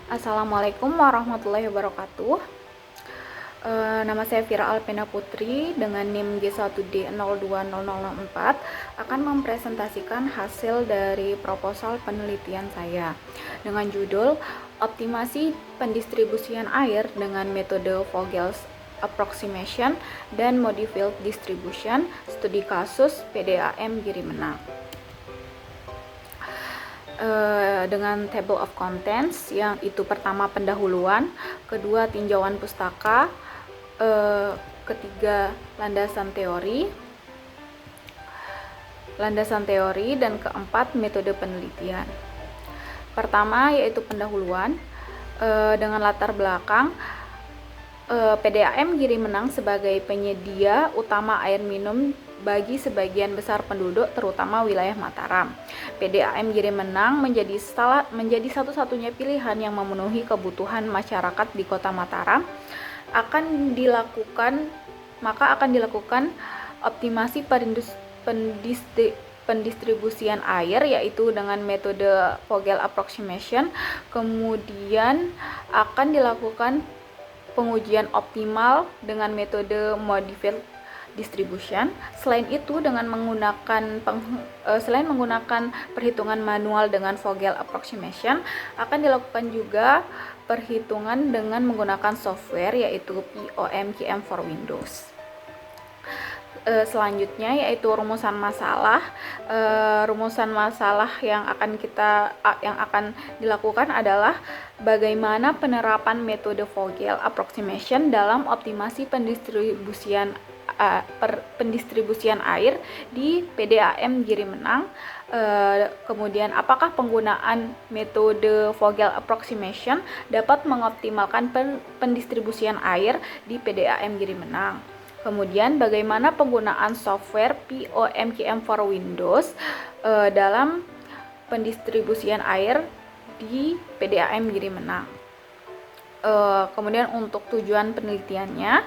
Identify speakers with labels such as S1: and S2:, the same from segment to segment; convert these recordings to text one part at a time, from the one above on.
S1: Assalamualaikum warahmatullahi wabarakatuh. Nama saya Vira Alpena Putri dengan NIM G1D020004 akan mempresentasikan hasil dari proposal penelitian saya dengan judul Optimasi Pendistribusian Air dengan Metode Vogel's Approximation dan Modified Distribution, Studi Kasus PDAM Giri Menang. Dengan table of contents yang itu pertama pendahuluan, kedua tinjauan pustaka, ketiga landasan teori, dan keempat metode penelitian. Pertama yaitu pendahuluan, dengan latar belakang PDAM Giri Menang sebagai penyedia utama air minum bagi sebagian besar penduduk terutama wilayah Mataram. PDAM Giri Menang menjadi satu-satunya pilihan yang memenuhi kebutuhan masyarakat di Kota Mataram. Akan dilakukan optimasi pendistribusian air yaitu dengan metode Vogel Approximation. Kemudian akan dilakukan pengujian optimal dengan metode Modified Distribution. Selain menggunakan perhitungan manual dengan Vogel Approximation, akan dilakukan juga perhitungan dengan menggunakan software yaitu POM-QM for Windows. Selanjutnya yaitu rumusan masalah. Rumusan masalah yang akan dilakukan adalah bagaimana penerapan metode Vogel Approximation dalam optimasi pendistribusian air di PDAM Giri Menang. Kemudian apakah penggunaan metode Vogel Approximation dapat mengoptimalkan pendistribusian air di PDAM Giri Menang. Kemudian bagaimana penggunaan software POM-QM for Windows dalam pendistribusian air di PDAM Giri Menang. Kemudian untuk tujuan penelitiannya,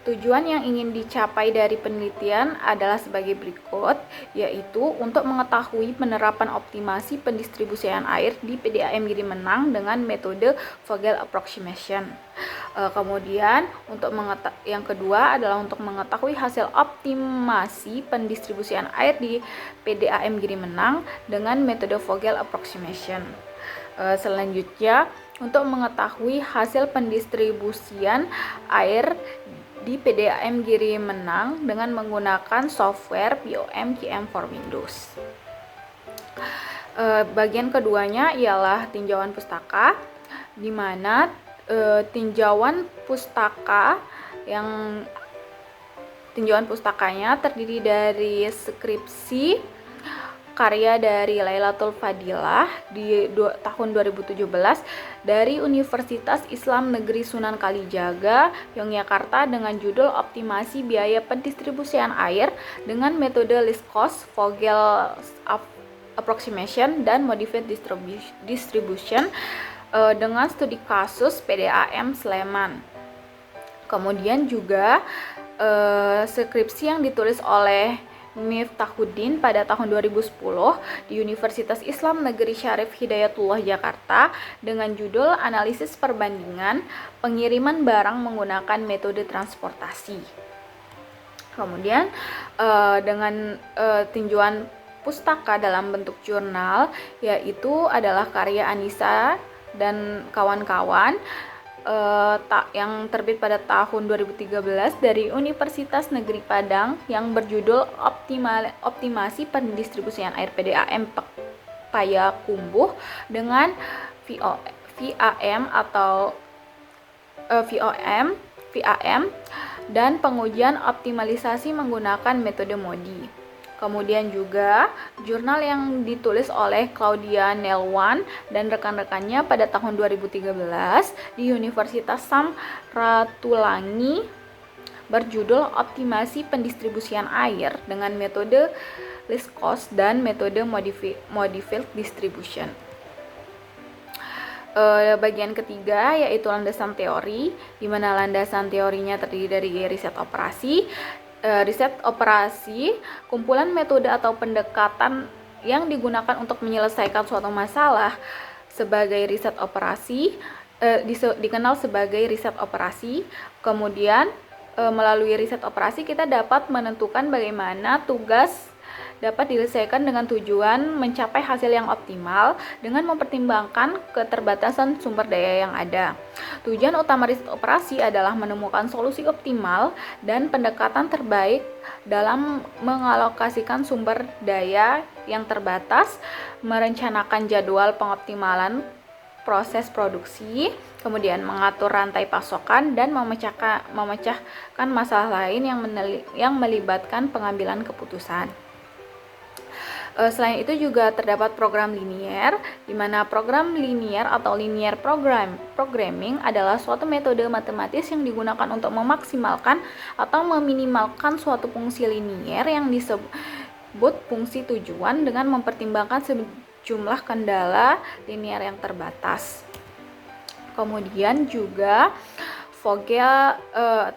S1: tujuan yang ingin dicapai dari penelitian adalah sebagai berikut, yaitu untuk mengetahui penerapan optimasi pendistribusian air di PDAM Giri Menang dengan metode Vogel Approximation. Kemudian yang kedua adalah untuk mengetahui hasil optimasi pendistribusian air di PDAM Giri Menang dengan metode Vogel Approximation. Selanjutnya untuk mengetahui hasil pendistribusian air di PDAM Giri Menang dengan menggunakan software POM-QM for Windows. Bagian keduanya ialah tinjauan pustaka, di mana tinjauan pustakanya terdiri dari skripsi karya dari Lailatul Fadilah di tahun 2017 dari Universitas Islam Negeri Sunan Kalijaga, Yogyakarta dengan judul Optimasi Biaya Pendistribusian Air dengan metode Least Cost Vogel Approximation dan Modified Distribution dengan studi kasus PDAM Sleman. Kemudian juga skripsi yang ditulis oleh Miftahuddin pada tahun 2010 di Universitas Islam Negeri Syarif Hidayatullah Jakarta dengan judul Analisis Perbandingan Pengiriman Barang Menggunakan Metode Transportasi. Kemudian dengan tinjauan pustaka dalam bentuk jurnal, yaitu adalah karya Anissa dan kawan-kawan yang terbit pada tahun 2013 dari Universitas Negeri Padang yang berjudul Optimasi Pendistribusian Air PDAM Payakumbuh dengan VAM dan pengujian optimalisasi menggunakan metode MODI. Kemudian juga jurnal yang ditulis oleh Claudia Nelwan dan rekan-rekannya pada tahun 2013 di Universitas Samratulangi berjudul Optimasi Pendistribusian Air dengan metode Least Cost dan metode Modified Distribution. Bagian ketiga yaitu landasan teori, di mana landasan teorinya terdiri dari riset operasi, kumpulan metode atau pendekatan yang digunakan untuk menyelesaikan suatu masalah sebagai riset operasi, dikenal sebagai riset operasi. Kemudian melalui riset operasi kita dapat menentukan bagaimana tugas dapat diselesaikan dengan tujuan mencapai hasil yang optimal dengan mempertimbangkan keterbatasan sumber daya yang ada. Tujuan utama riset operasi adalah menemukan solusi optimal dan pendekatan terbaik dalam mengalokasikan sumber daya yang terbatas, merencanakan jadwal pengoptimalan proses produksi, kemudian mengatur rantai pasokan dan memecahkan masalah lain yang melibatkan pengambilan keputusan. Selain itu juga terdapat program linier, di mana program linier atau linear programming adalah suatu metode matematis yang digunakan untuk memaksimalkan atau meminimalkan suatu fungsi linier yang disebut fungsi tujuan dengan mempertimbangkan sejumlah kendala linier yang terbatas. Kemudian juga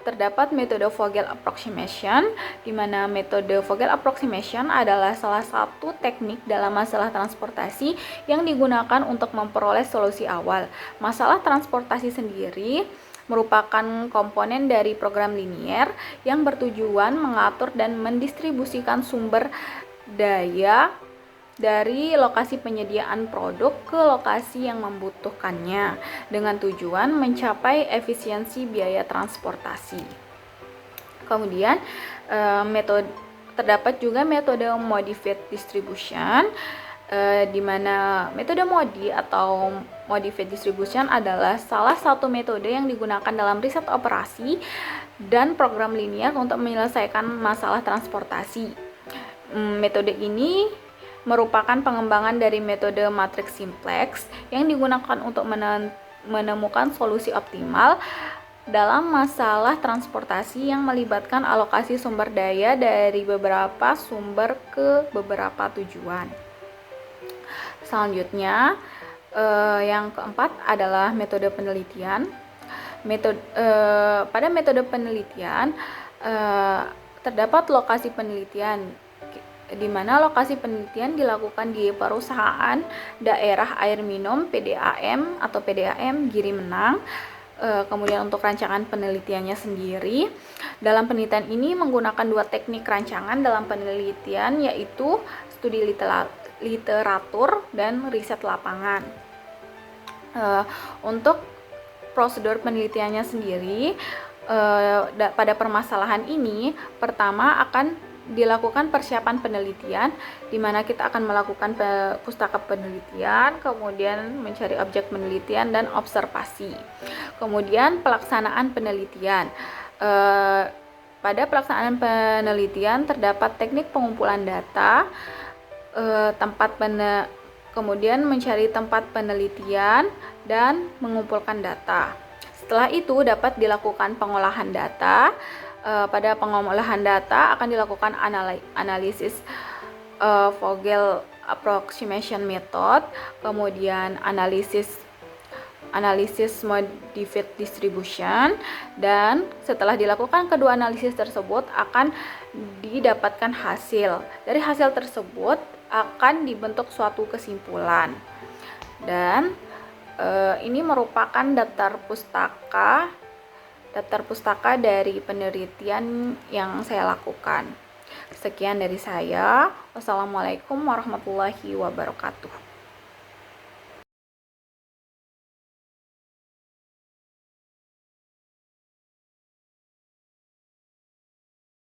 S1: terdapat metode Vogel approximation, di mana metode Vogel approximation adalah salah satu teknik dalam masalah transportasi yang digunakan untuk memperoleh solusi awal. Masalah transportasi sendiri merupakan komponen dari program linier yang bertujuan mengatur dan mendistribusikan sumber daya dari lokasi penyediaan produk ke lokasi yang membutuhkannya dengan tujuan mencapai efisiensi biaya transportasi. Kemudian terdapat juga metode modified distribution, di mana metode MODI atau modified distribution adalah salah satu metode yang digunakan dalam riset operasi dan program linier untuk menyelesaikan masalah transportasi. Metode ini merupakan pengembangan dari metode matriks simplex yang digunakan untuk menemukan solusi optimal dalam masalah transportasi yang melibatkan alokasi sumber daya dari beberapa sumber ke beberapa tujuan. Selanjutnya, yang keempat adalah metode penelitian. Pada metode penelitian terdapat lokasi penelitian, di mana lokasi penelitian dilakukan di perusahaan daerah air minum PDAM atau PDAM Giri Menang. Kemudian untuk rancangan penelitiannya sendiri, dalam penelitian ini menggunakan dua teknik rancangan dalam penelitian, yaitu studi literatur dan riset lapangan. Untuk prosedur penelitiannya sendiri, pada permasalahan ini pertama akan dilakukan persiapan penelitian, di mana kita akan melakukan pustaka penelitian, kemudian mencari objek penelitian dan observasi. Kemudian pelaksanaan penelitian. Pada pelaksanaan penelitian terdapat teknik pengumpulan data, kemudian mencari tempat penelitian dan mengumpulkan data. Setelah itu dapat dilakukan pengolahan data. Pada pengolahan data akan dilakukan analisis Vogel approximation method, kemudian analisis modified distribution, dan setelah dilakukan kedua analisis tersebut akan didapatkan hasil. Dari hasil tersebut akan dibentuk suatu kesimpulan, dan ini merupakan daftar pustaka dari penelitian yang saya lakukan. Sekian dari saya. Wassalamualaikum warahmatullahi wabarakatuh.